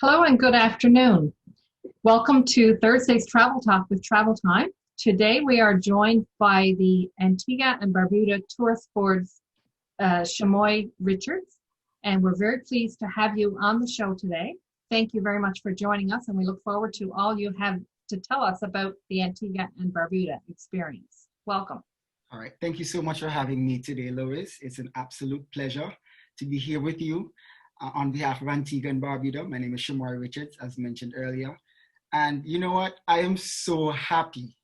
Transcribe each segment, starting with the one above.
Hello and good afternoon. Welcome to Thursday's Travel Talk with Travel Time. Today we are joined by the Antigua and Barbuda Tourist Board's Shamoi Richards, and we're very pleased to have you on the show today. Thank you very much for joining us, and we look forward to all you have to tell us about the Antigua and Barbuda experience. Welcome. All right. Thank you so much for having me today, Lois. It's an absolute pleasure to be here with you. On behalf of Antigua and Barbuda, my name is Shamoi Richards, as mentioned earlier. And you know what? I am so happy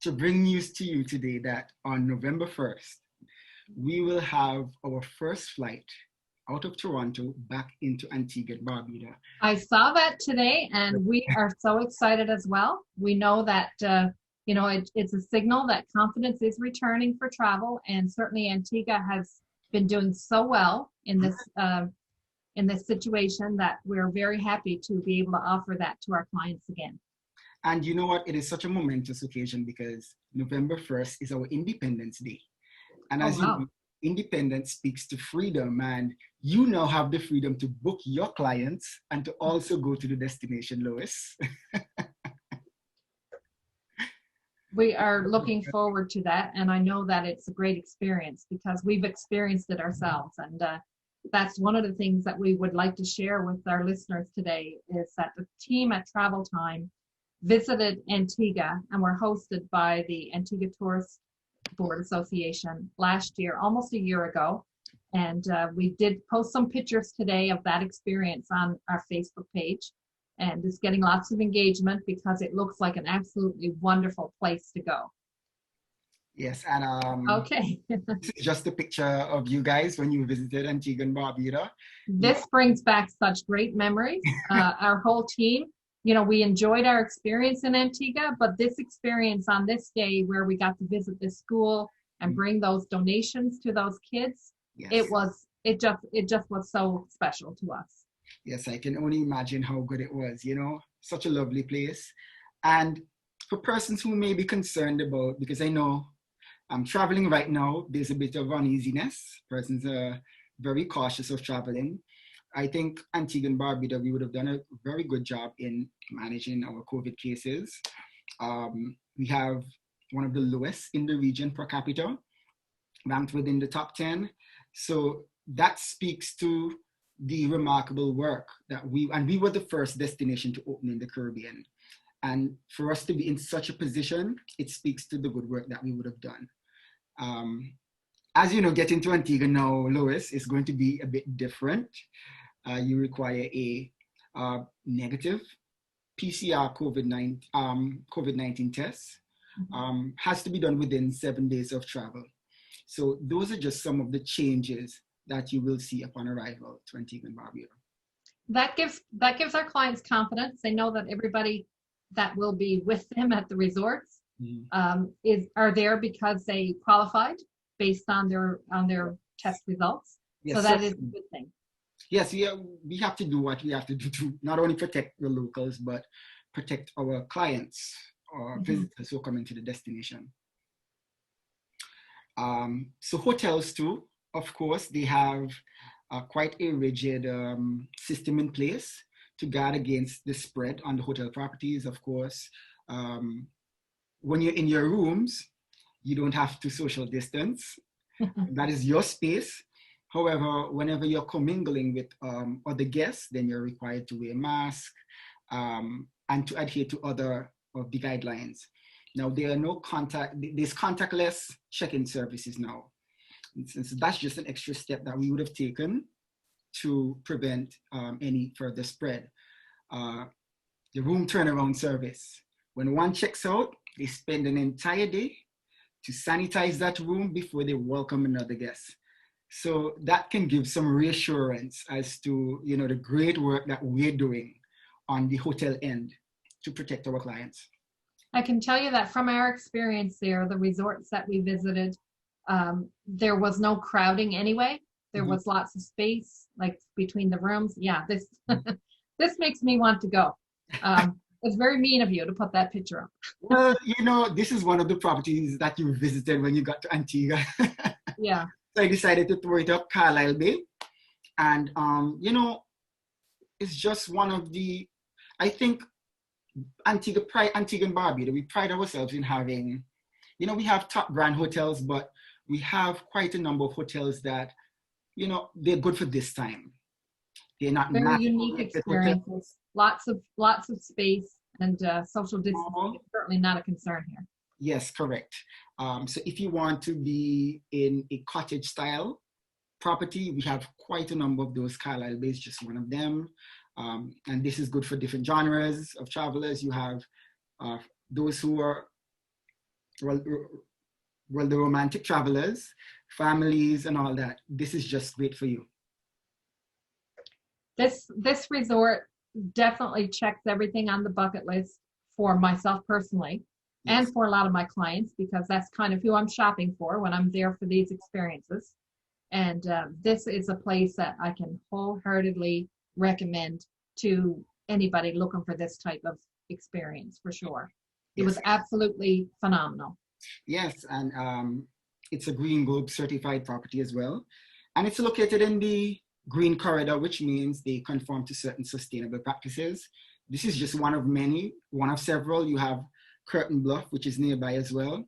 to bring news to you today that on November 1st, we will have our first flight out of Toronto back into Antigua and Barbuda. I saw that today, and we are so excited as well. We know that it's a signal that confidence is returning for travel, and certainly Antigua has been doing so well in this situation that we're very happy to be able to offer that to our clients again. And you know what? It is such a momentous occasion because November 1st is our Independence Day. And as you know, independence speaks to freedom, and you now have the freedom to book your clients and to also go to the destination, Lois. We are looking forward to that, and I know that it's a great experience because we've experienced it ourselves, and that's one of the things that we would like to share with our listeners today is that the team at Travel Time visited Antigua and were hosted by the Antigua Tourist Board Association last year, almost a year ago. And we did post some pictures today of that experience on our Facebook page. And it's getting lots of engagement because it looks like an absolutely wonderful place to go. Yes, and okay. This is just a picture of you guys when you visited Antigua and Barbuda. This brings back such great memories. Our whole team, we enjoyed our experience in Antigua, but this experience on this day where we got to visit this school and bring those donations to those kids, yes. it just was so special to us. Yes, I can only imagine how good it was, such a lovely place. And for persons who may be concerned about, because I know I'm traveling right now, there's a bit of uneasiness. Persons are very cautious of traveling. I think Antigua and Barbuda, we would have done a very good job in managing our COVID cases. We have one of the lowest in the region per capita, ranked within the top 10. So that speaks to the remarkable work that we were the first destination to open in the Caribbean. And for us to be in such a position, it speaks to the good work that we would have done. As you know, getting to Antigua now, Lois, is going to be a bit different. You require a negative PCR COVID-19 test. Has to be done within 7 days of travel. So those are just some of the changes that you will see upon arrival to Antigua and Barbuda. That gives our clients confidence. They know that everybody that will be with them at the resorts are there because they qualified based on their test results. Yes, so that is a good thing. Yes, we have to do what we have to do to not only protect the locals, but protect our clients or visitors who come into the destination. So hotels too, of course, they have quite a rigid system in place to guard against the spread on the hotel properties. Of course, when you're in your rooms, you don't have to social distance. That is your space. However, whenever you're commingling with other guests, then you're required to wear a mask and to adhere to other of the guidelines. Now, there's contactless check-in services now. And so that's just an extra step that we would have taken to prevent any further spread. The room turnaround service. When one checks out, they spend an entire day to sanitize that room before they welcome another guest. So that can give some reassurance as to the great work that we're doing on the hotel end to protect our clients. I can tell you that from our experience there, the resorts that we visited, there was no crowding anyway. There was lots of space, like between the rooms. Yeah, this this makes me want to go. It's very mean of you to put that picture up. Well, this is one of the properties that you visited when you got to Antigua. Yeah. So I decided to throw it up Galley Bay. And, is just one of the, I think Antigua and Barbuda, we pride ourselves in having, you know, we have top brand hotels, but we have quite a number of hotels that, you know, they're good for this time. They're not Very massive unique hotels. experiences. Lots of space, and social distancing is certainly not a concern here. Yes, correct. So if you want to be in a cottage style property, we have quite a number of those. Galley Bay is just one of them. And this is good for different genres of travelers. You have those who are, well, the romantic travelers, families and all that. This is just great for you. This resort definitely checks everything on the bucket list for myself personally, Yes. and for a lot of my clients, because that's kind of who I'm shopping for when I'm there for these experiences. And this is a place that I can wholeheartedly recommend to anybody looking for this type of experience, for sure. It was absolutely phenomenal. Yes, and it's a Green Globe certified property as well. And it's located in the Green Corridor, which means they conform to certain sustainable practices. This is just one of many, one of several. You have Curtain Bluff, which is nearby as well.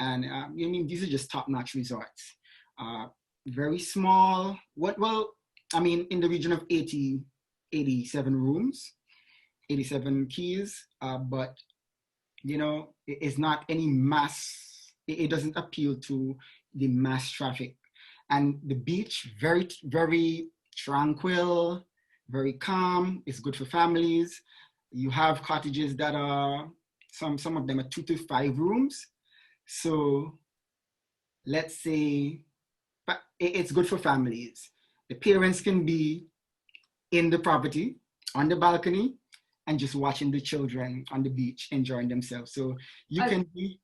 And I mean, these are just top-notch resorts. Very small, in the region of 87 rooms, 87 keys, but you know, it's not any mass, it doesn't appeal to the mass traffic. And the beach, very, very tranquil, very calm. It's good for families. You have cottages that are, some of them are 2 to 5 rooms. So let's say, but it's good for families. The parents can be in the property, on the balcony, and just watching the children on the beach, enjoying themselves. So you can be.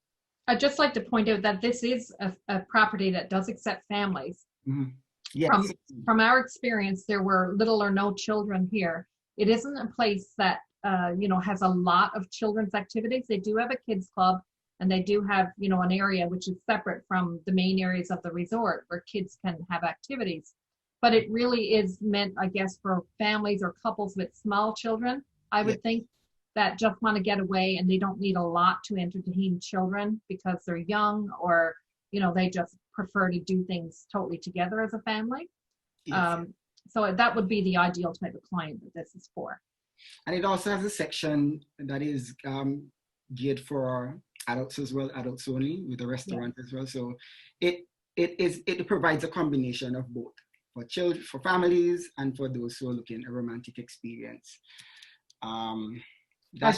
I'd just like to point out that this is a property that does accept families. Mm-hmm. Yes. From our experience, there were little or no children here. It isn't a place that has a lot of children's activities. They do have a kids club, and they do have an area which is separate from the main areas of the resort where kids can have activities. But it really is meant, I guess, for families or couples with small children, I would think, that just want to get away, and they don't need a lot to entertain children because they're young, or they just prefer to do things totally together as a family. Yes. So that would be the ideal type of client that this is for. And it also has a section that is geared for adults as well, adults only, with a restaurant as well. So it provides a combination of both, for children, for families, and for those who are looking at a romantic experience. Our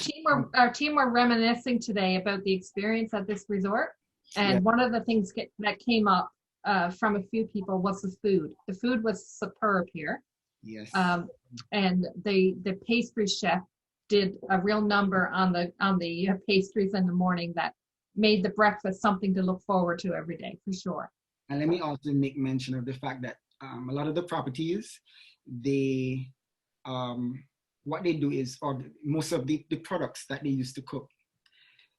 team were reminiscing today about the experience at this resort, and one of the things that came up from a few people was the food. The food was superb here. Yes. And the pastry chef did a real number on the pastries in the morning that made the breakfast something to look forward to every day, for sure. And let me also make mention of the fact that a lot of the properties, they what they do is, or most of the products that they use to cook,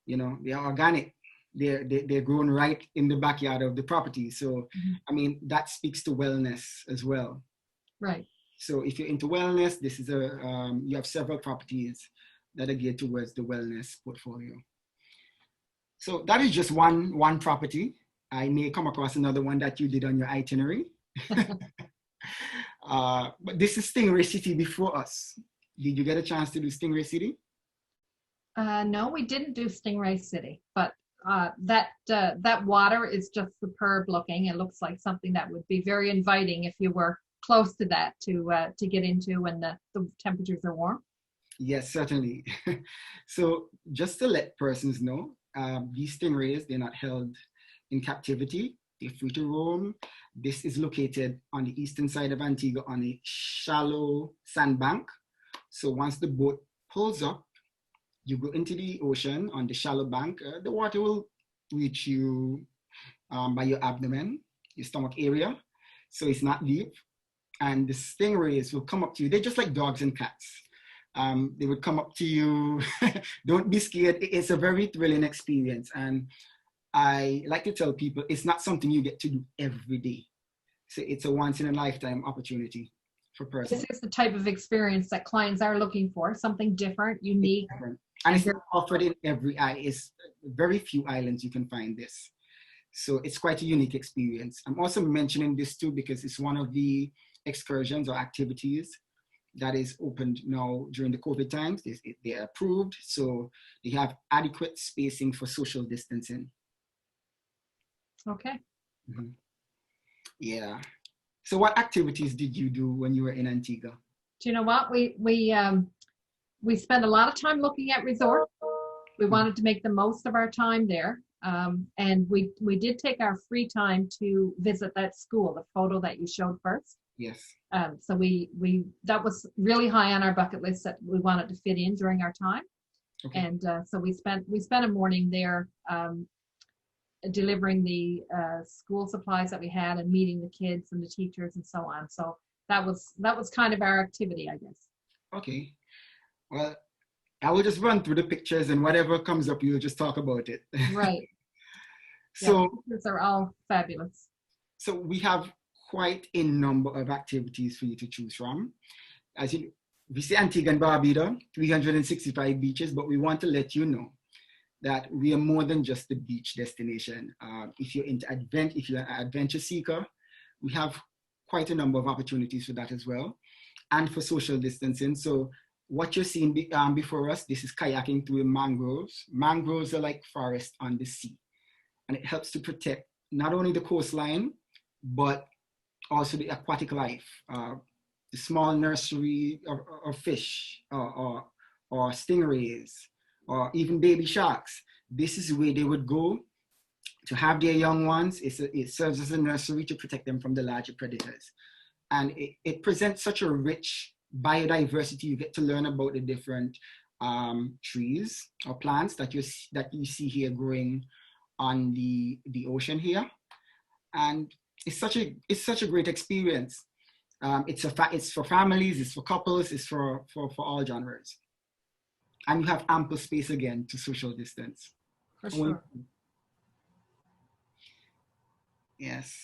they are organic. They're grown right in the backyard of the property. So, I mean, that speaks to wellness as well. Right. So if you're into wellness, this is you have several properties that are geared towards the wellness portfolio. So that is just one property. I may come across another one that you did on your itinerary. But this is Stingray City before us. Did you get a chance to do Stingray City? No, we didn't do Stingray City, but that water is just superb looking. It looks like something that would be very inviting if you were close to that to get into when the temperatures are warm. Yes, certainly. So just to let persons know, these stingrays, they're not held in captivity. They're free to roam. This is located on the eastern side of Antigua on a shallow sandbank. So once the boat pulls up, you go into the ocean on the shallow bank. The water will reach you by your abdomen, your stomach area. So it's not deep. And the stingrays will come up to you. They're just like dogs and cats. They would come up to you. Don't be scared. It's a very thrilling experience. And I like to tell people it's not something you get to do every day. So it's a once in a lifetime opportunity for person. This is the type of experience that clients are looking for, something different, unique. And it's not offered in every island. It's very few islands you can find this. So it's quite a unique experience. I'm also mentioning this too because it's one of the excursions or activities that is opened now during the COVID times. They're approved, so they have adequate spacing for social distancing. Okay. Mm-hmm. Yeah. So what activities did you do when you were in Antigua? Do you know what? We spent a lot of time looking at resorts. We wanted to make the most of our time there. And we did take our free time to visit that school, the photo that you showed first. Yes. So that was really high on our bucket list that we wanted to fit in during our time. Okay. And so we spent a morning there delivering the school supplies that we had and meeting the kids and the teachers and so on. So that was kind of our activity, I guess. Okay. Well, I will just run through the pictures and whatever comes up, you'll just talk about it. Right. So yeah, pictures are all fabulous. So we have quite a number of activities for you to choose from. We say Antigua and Barbuda, 365 beaches, but we want to let you know that we are more than just a beach destination. If you're into if you're an adventure seeker, we have quite a number of opportunities for that as well, and for social distancing. So what you're seeing before us, this is kayaking through the mangroves. Mangroves are like forest on the sea, and it helps to protect not only the coastline, but also the aquatic life, the small nursery of fish or stingrays, or even baby sharks. This is where they would go to have their young ones. It serves as a nursery to protect them from the larger predators. And it presents such a rich biodiversity. You get to learn about the different trees or plants that you see here growing on the ocean here. And it's such a great experience. It's for families, it's for couples, it's for all genres. And you have ample space again to social distance. For sure. Yes.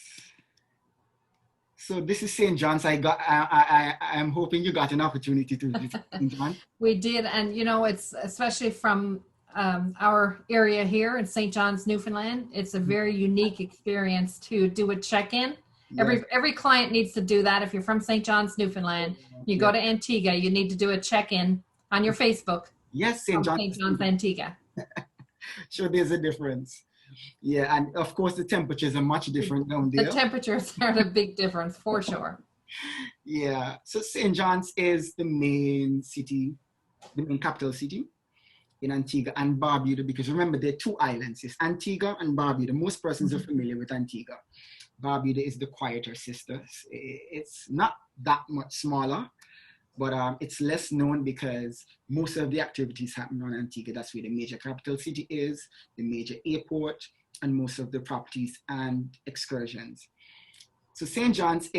So this is St. John's. I'm hoping you got an opportunity to visit St. John. We did, and it's especially from our area here in St. John's, Newfoundland. It's a very unique experience to do a check-in. Yes. Every client needs to do that. If you're from St. John's, Newfoundland, you go to Antigua, you need to do a check-in on your Facebook. Yes, St. John's, Antigua. Sure, there's a difference. Yeah, and of course the temperatures are much different down there. The temperatures are a big difference for sure. Yeah, so St. John's is the main city, the main capital city in Antigua and Barbuda, because remember there are two islands. It's Antigua and Barbuda. Most persons are familiar with Antigua. Barbuda is the quieter sister. It's not that much smaller, but it's less known because most of the activities happen on Antigua. That's where the major capital city is, the major airport, and most of the properties and excursions. So St. John's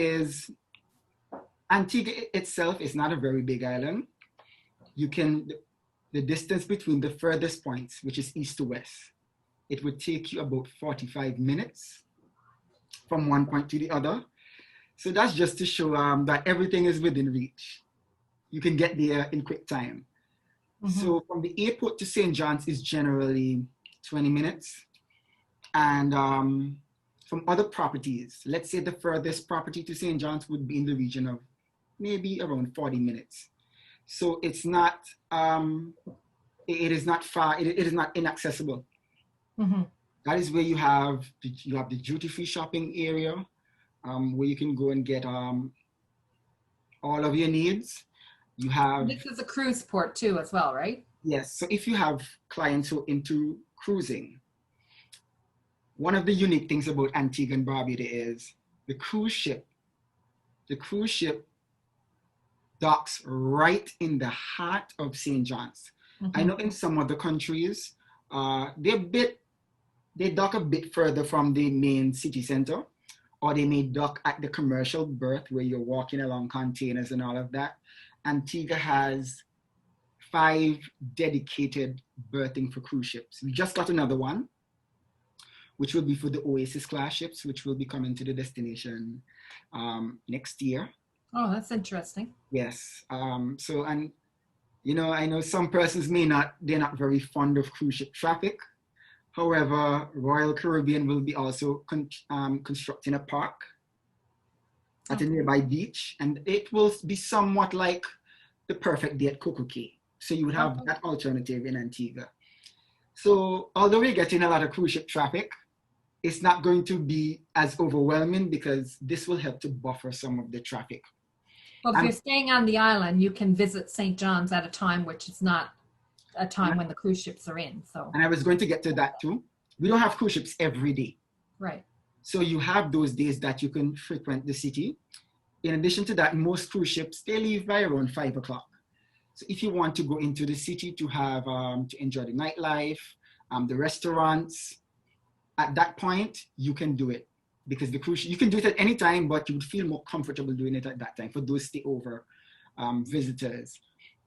Antigua itself is not a very big island. The distance between the furthest points, which is east to west, it would take you about 45 minutes from one point to the other. So that's just to show that everything is within reach. You can get there in quick time. Mm-hmm. So from the airport to St. John's is generally 20 minutes. And from other properties, let's say the furthest property to St. John's would be in the region of maybe around 40 minutes. So it's not, it is not far, it is not inaccessible. Mm-hmm. That is where you have the duty-free shopping area, where you can go and get all of your needs. You have. This is a cruise port too, as well, right? Yes. So if you have clients who are into cruising, one of the unique things about Antigua and Barbuda is the cruise ship docks right in the heart of St. John's. Mm-hmm. I know in some other countries, they dock a bit further from the main city center, or they may dock at the commercial berth where you're walking along containers and all of that. Antigua has 5 dedicated berthing for cruise ships. We just got another one, which will be for the Oasis class ships, which will be coming to the destination next year. Oh, that's interesting. Yes. So, and I know some persons they're not very fond of cruise ship traffic. However, Royal Caribbean will be also constructing a park at a Okay. nearby beach, and it will be somewhat like the perfect day at Coco Cay. So you would have Okay. that alternative in Antigua. So although we're getting a lot of cruise ship traffic, it's not going to be as overwhelming because this will help to buffer some of the traffic. Well, if And, you're staying on the island, you can visit St. John's at a time which is not a time when the cruise ships are in. So, and I was going to get to that too. We don't have cruise ships every day. right. So you have those days that you can frequent the city. In addition to that, most cruise ships, they leave by around 5 o'clock. So if you want to go into the city to have, to enjoy the nightlife, the restaurants, at that point, you can do it because the cruise, you can do it at any time, but you would feel more comfortable doing it at that time for those stay over visitors.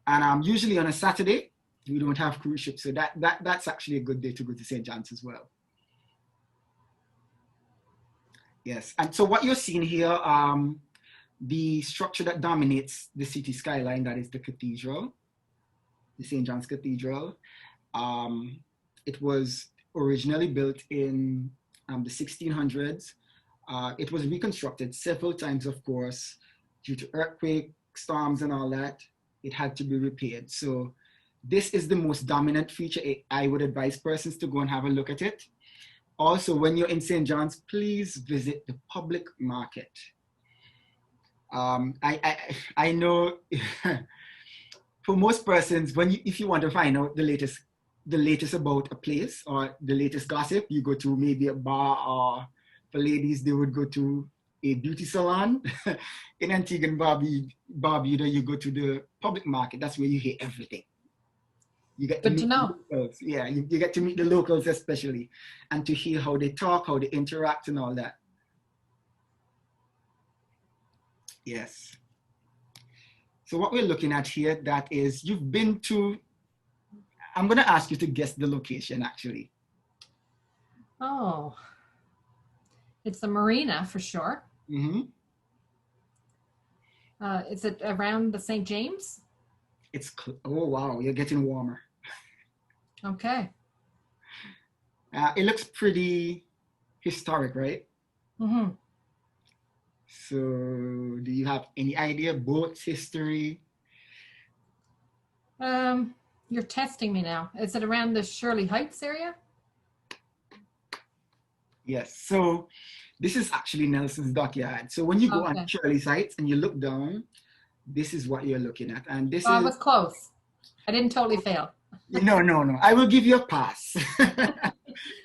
And usually on a Saturday, we don't have cruise ships. So that's actually a good day to go to St. John's as well. Yes, and so what you're seeing here, the structure that dominates the city skyline, that is the cathedral, the St. John's Cathedral. It was originally built in the 1600s. It was reconstructed several times, of course, due to earthquake, storms, and all that. It had to be repaired. So this is the most dominant feature. I would advise persons to go and have a look at it. Also, when you're in St. John's, please visit the public market. I know for most persons, if you want to find out the latest about a place or the latest gossip, you go to maybe a bar, or for ladies, they would go to a beauty salon. In Antigua and Barbuda, you go to the public market. That's where you hear everything. You get to Good to meet the know. locals. Yeah, you get to meet the locals especially, and to hear how they talk, how they interact, and all that. Yes. So what we're looking at here, that is, you've been to, I'm going to ask you to guess the location actually. Oh, it's the marina for sure. Mm-hmm. Is it around the St. James? Oh, wow, you're getting warmer. Okay. It looks pretty historic, right? Mm-hmm. So do you have any idea, boats, history? You're testing me now. Is it around the Shirley Heights area? Yes. So this is actually Nelson's Dockyard. So when you go on Okay. Shirley's Heights and you look down, this is what you're looking at. And this Oh, I is, was close. I didn't totally fail. no. I will give you a pass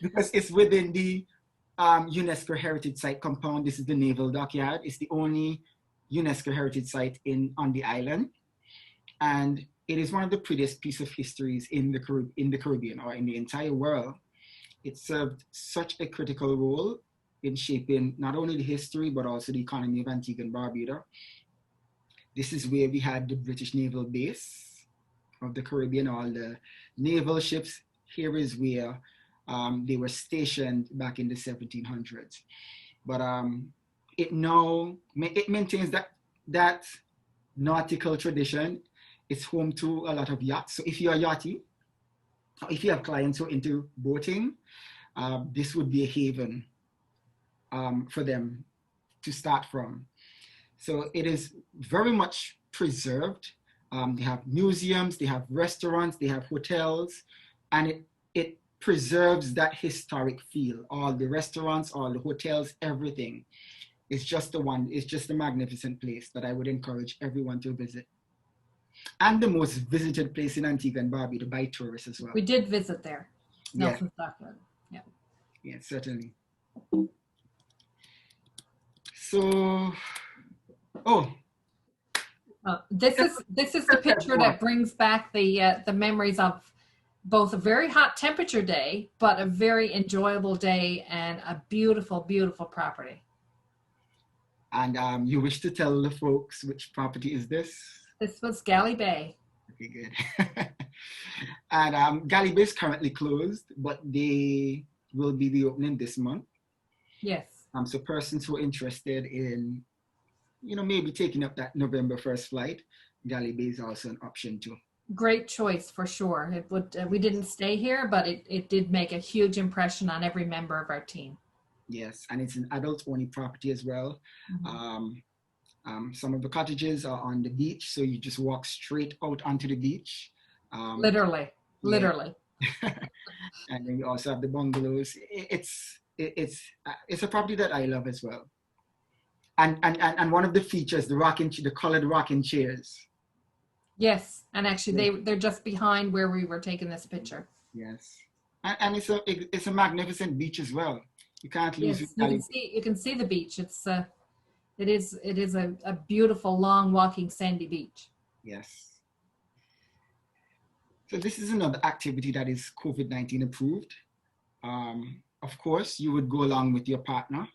because it's within the UNESCO Heritage Site compound. This is the Naval Dockyard. It's the only UNESCO Heritage Site on the island. And it is one of the prettiest pieces of histories in the Caribbean or in the entire world. It served such a critical role in shaping not only the history, but also the economy of Antigua and Barbuda. This is where we had the British naval base of the Caribbean. All the naval ships, here is where they were stationed back in the 1700s. But it maintains that nautical tradition. It's home to a lot of yachts. So if you're a yachty, if you have clients who are into boating, this would be a haven for them to start from. So it is very much preserved. They have museums, they have restaurants, they have hotels, and it preserves that historic feel. All the restaurants, all the hotels, everything. It's just a magnificent place that I would encourage everyone to visit. And the most visited place in Antigua and Barbuda by tourists as well. We did visit there. Yeah. Nelson's Dockyard. Yeah. Yeah, certainly. So, This is the picture that brings back the memories of both a very hot temperature day, but a very enjoyable day and a beautiful, beautiful property. And you wish to tell the folks which property is this? This was Galley Bay. Okay, good. And Galley Bay is currently closed, but they will be reopening this month. Yes. So persons who are interested in maybe taking up that November 1st flight, Galley Bay is also an option too. Great choice for sure. It would. We didn't stay here, but it did make a huge impression on every member of our team. Yes, and it's an adult-only property as well. Some of the cottages are on the beach, so you just walk straight out onto the beach. Literally. And then you also have the bungalows. It's a property that I love as well. And one of the features, the colored rocking chairs. Yes, and actually they're just behind where we were taking this picture. Yes, and it's a magnificent beach as well. You can't lose it. You can see the beach. It is a beautiful, long walking sandy beach. Yes. So this is another activity that is COVID-19 approved. Of course, you would go along with your partner,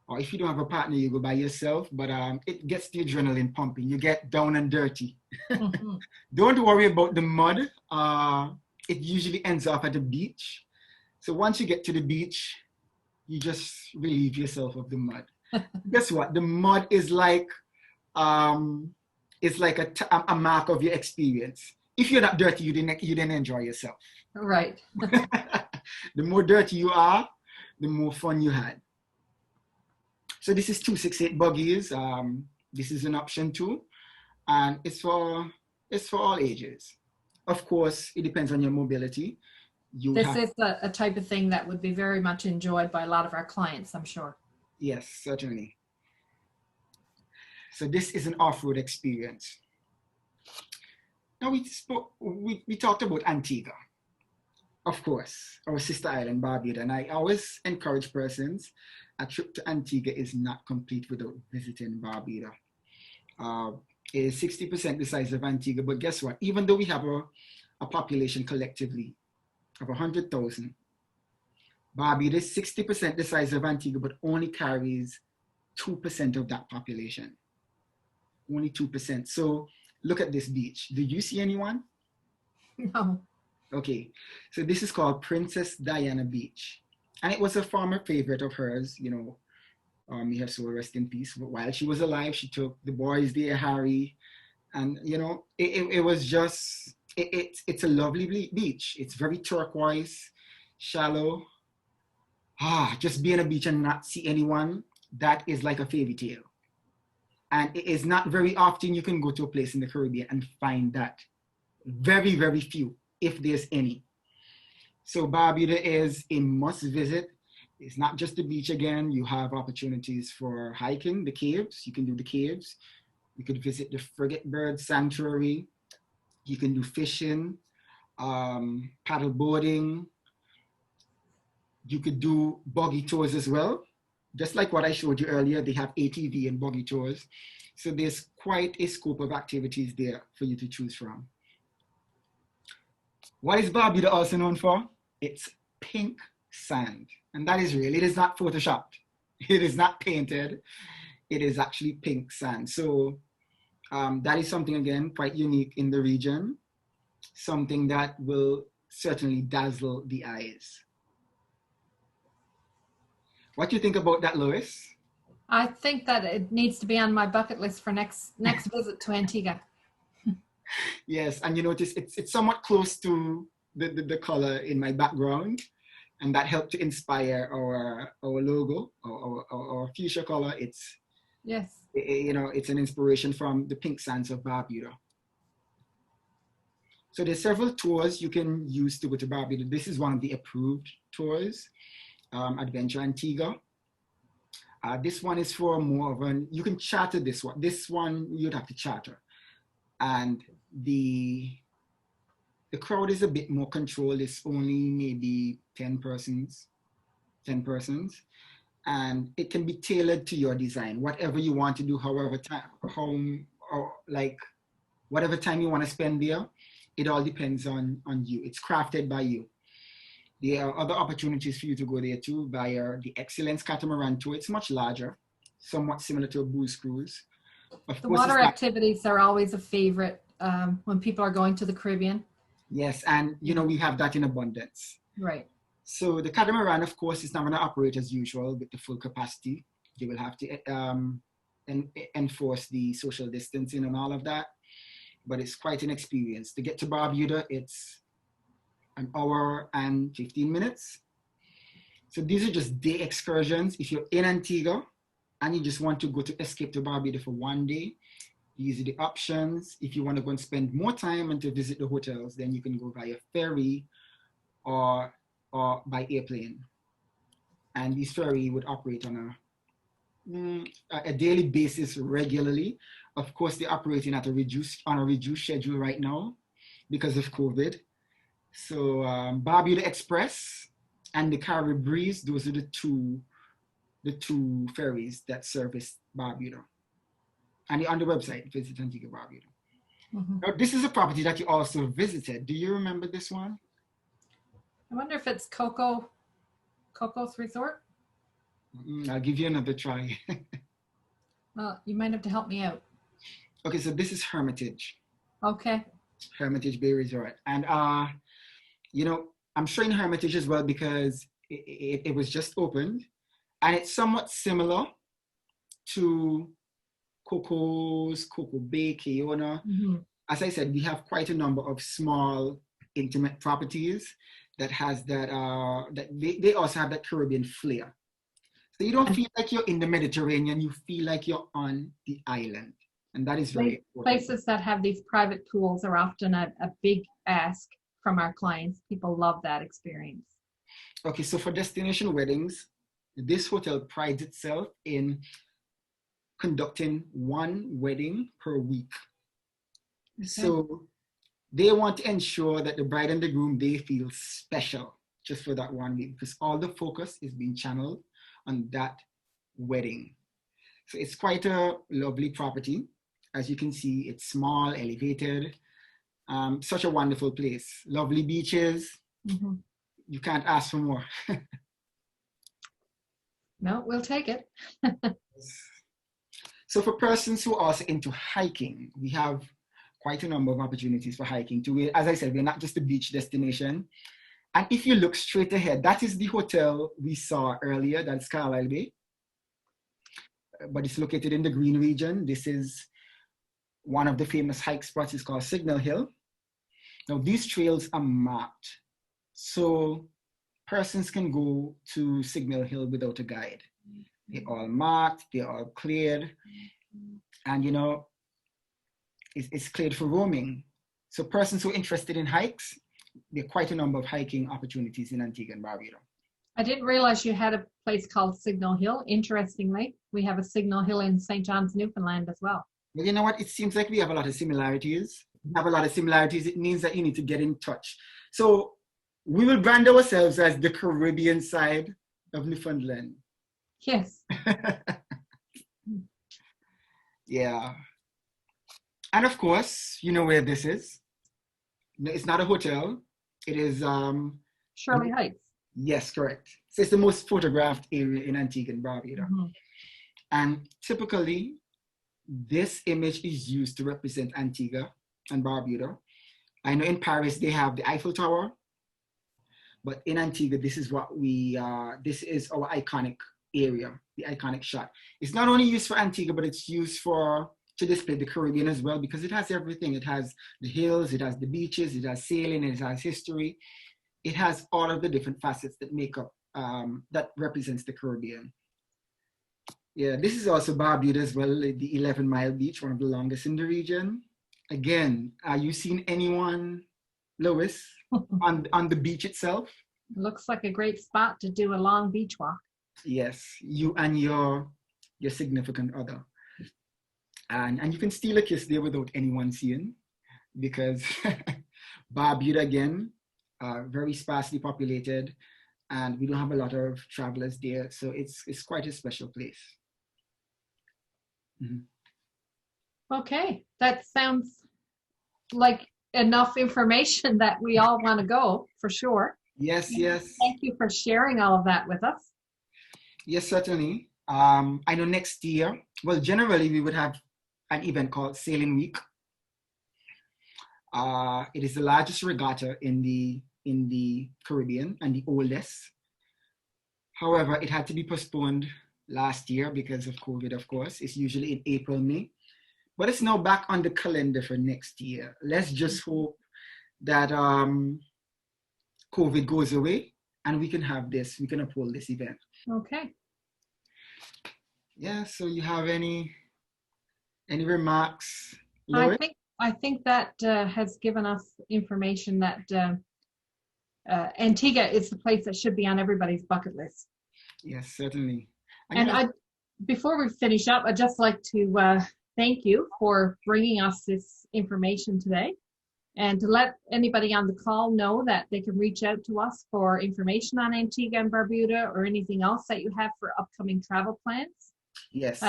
or if you don't have a partner, you go by yourself, but it gets the adrenaline pumping. You get down and dirty. Don't worry about the mud. It usually ends up at the beach. So once you get to the beach, you just relieve yourself of the mud. Guess what? The mud is like it's like a mark of your experience. If you're not dirty, you didn't enjoy yourself. Right. The more dirty you are, the more fun you had. So this is 268 buggies. This is an option too, and it's for all ages. Of course, it depends on your mobility. This is a type of thing that would be very much enjoyed by a lot of our clients, I'm sure. Yes, certainly. So this is an off-road experience. Now we talked about Antigua. Of course, our sister island, Barbuda, and I always encourage persons, a trip to Antigua is not complete without visiting Barbuda. It is 60% the size of Antigua, but guess what? Even though we have a population collectively of 100,000, Barbuda is 60% the size of Antigua, but only carries 2% of that population. Only 2%. So look at this beach. Do you see anyone? No. Okay, so this is called Princess Diana Beach. And it was a former favorite of hers, may have soul rest in peace. But while she was alive, she took the boys there, Harry. And, it was just, it's a lovely beach. It's very turquoise, shallow. Just be on a beach and not see anyone, that is like a fairy tale. And it is not very often you can go to a place in the Caribbean and find that. Very, very few, if there's any. So Barbuda is a must visit. It's not just the beach again. You have opportunities for hiking, the caves. You can do the caves. You could visit the Frigate Bird Sanctuary. You can do fishing, paddle boarding. You could do buggy tours as well. Just like what I showed you earlier, they have ATV and buggy tours. So there's quite a scope of activities there for you to choose from. What is Barbuda also known for? It's pink sand. And that is real. It is not photoshopped. It is not painted. It is actually pink sand. So that is something, again, quite unique in the region. Something that will certainly dazzle the eyes. What do you think about that, Lois? I think that it needs to be on my bucket list for next visit to Antigua. Yes, and you notice it's somewhat close to the color in my background, and that helped to inspire our logo, our fuchsia color. It's an inspiration from the pink sands of Barbuda. So there's several tours you can use to go to Barbuda. This is one of the approved tours, Adventure Antigua. This one is for more of you can charter this one. This one you'd have to charter. And the crowd is a bit more controlled. It's only maybe 10 persons. And it can be tailored to your design, whatever you want to do, whatever time you want to spend there, it all depends on you. It's crafted by you. There are other opportunities for you to go there too via the Excellence Catamaran Tour. It's much larger, somewhat similar to a booze cruise. The water activities are always a favorite when people are going to the Caribbean. Yes, and we have that in abundance. Right. So the catamaran, of course, is not going to operate as usual with the full capacity. They will have to enforce the social distancing and all of that. But it's quite an experience. To get to Barbuda, it's an hour and 15 minutes. So these are just day excursions. If you're in Antigua and you just want to go to escape to Barbuda for one day, these are the options. If you want to go and spend more time and to visit the hotels, then you can go via ferry or by airplane. And this ferry would operate on a daily basis regularly. Of course, they're operating on a reduced schedule right now because of COVID. So Barbuda Express and the Caribbean Breeze, those are the two ferries that service Barbuda. And on the website, visit Antigua Barbuda. Mm-hmm. Now, this is a property that you also visited. Do you remember this one? I wonder if it's Coco's Resort. I'll give you another try. Well, you might have to help me out. Okay, so this is Hermitage. Okay. Hermitage Bay Resort. And, I'm showing Hermitage as well because it was just opened. And it's somewhat similar to Coco Bay, Keona. Mm-hmm. As I said, we have quite a number of small, intimate properties that has that they also have that Caribbean flair. So you don't feel like you're in the Mediterranean, you feel like you're on the island. And that is very important. Places that have these private pools are often a big ask from our clients. People love that experience. Okay, so for destination weddings, this hotel prides itself in conducting one wedding per week. Okay. So they want to ensure that the bride and the groom, they feel special just for that 1 week because all the focus is being channeled on that wedding. So it's quite a lovely property. As you can see, it's small, elevated, such a wonderful place. Lovely beaches. Mm-hmm. You can't ask for more. No, we'll take it. So for persons who are also into hiking, we have quite a number of opportunities for hiking too. As I said, we're not just a beach destination. And if you look straight ahead, that is the hotel we saw earlier, that's Galley Bay. But it's located in the green region. This is one of the famous hike spots. It's called Signal Hill. Now these trails are marked. So persons can go to Signal Hill without a guide. They're all marked, they're all cleared. And it's cleared for roaming. So persons who are interested in hikes, there are quite a number of hiking opportunities in Antigua and Barbuda. I didn't realize you had a place called Signal Hill. Interestingly, we have a Signal Hill in St. John's, Newfoundland as well. But you know what? It seems like we have a lot of similarities. It means that you need to get in touch. So we will brand ourselves as the Caribbean side of Newfoundland. Yes. Yeah. And of course, you know where this is. It's not a hotel. It is Shirley Heights. Yes, correct. So it's the most photographed area in Antigua and Barbuda. Mm-hmm. And typically, this image is used to represent Antigua and Barbuda. I know in Paris they have the Eiffel Tower, but in Antigua, this is our iconic area, the iconic shot. It's not only used for Antigua, but it's used to display the Caribbean as well because it has everything. It has the hills, it has the beaches, it has sailing, it has history. It has all of the different facets that make up, that represents the Caribbean. Yeah, this is also Barbuda as well, the 11-mile beach, one of the longest in the region. Again, are you seen anyone, Lois, on the beach itself? Looks like a great spot to do a long beach walk. Yes, you and your significant other. And you can steal a kiss there without anyone seeing because Barbuda, again, very sparsely populated and we don't have a lot of travelers there. So it's quite a special place. Mm-hmm. Okay, that sounds like enough information that we all want to go for sure. Yes, yes. Thank you for sharing all of that with us. Yes, certainly. I know next year, well, generally we would have an event called Sailing Week. It is the largest regatta in the Caribbean and the oldest. However, it had to be postponed last year because of COVID, of course. It's usually in April, May. But it's now back on the calendar for next year. Let's just hope that COVID goes away and we can uphold this event. Okay. Yeah, so you have any remarks, Lois? I think that has given us information that Antigua is the place that should be on everybody's bucket list. Yes, certainly. And before we finish up, I'd just like to thank you for bringing us this information today, and to let anybody on the call know that they can reach out to us for information on Antigua and Barbuda or anything else that you have for upcoming travel plans. Yes.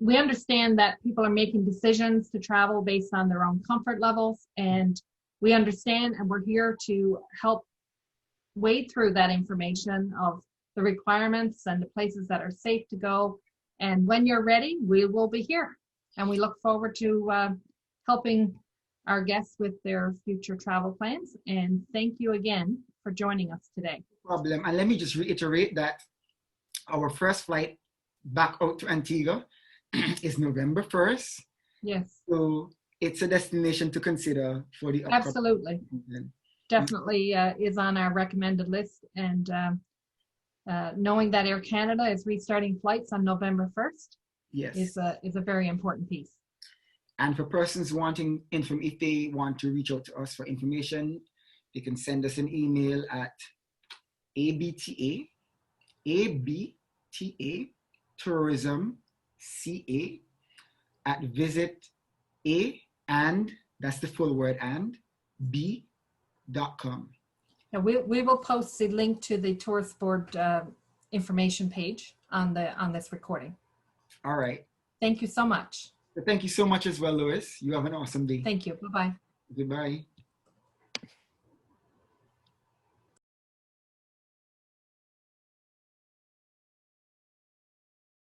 We understand that people are making decisions to travel based on their own comfort levels, and we understand, and we're here to help wade through that information of the requirements and the places that are safe to go. And when you're ready, we will be here. And we look forward to helping our guests with their future travel plans. And thank you again for joining us today. No problem. And let me just reiterate that our first flight back out to Antigua is November 1st. Yes. So it's a destination to consider for the upcoming. Absolutely. Definitely is on our recommended list. And knowing that Air Canada is restarting flights on November 1st, yes, is a very important piece. And for persons wanting if they want to reach out to us for information, they can send us an email at abta tourism ca at visit a, and that's the full word, and b.com. And we will post the link to the tourist board information page on this recording. All right. Thank you so much. Thank you so much as well, Lois. You have an awesome day. Thank you. Bye-bye. Goodbye.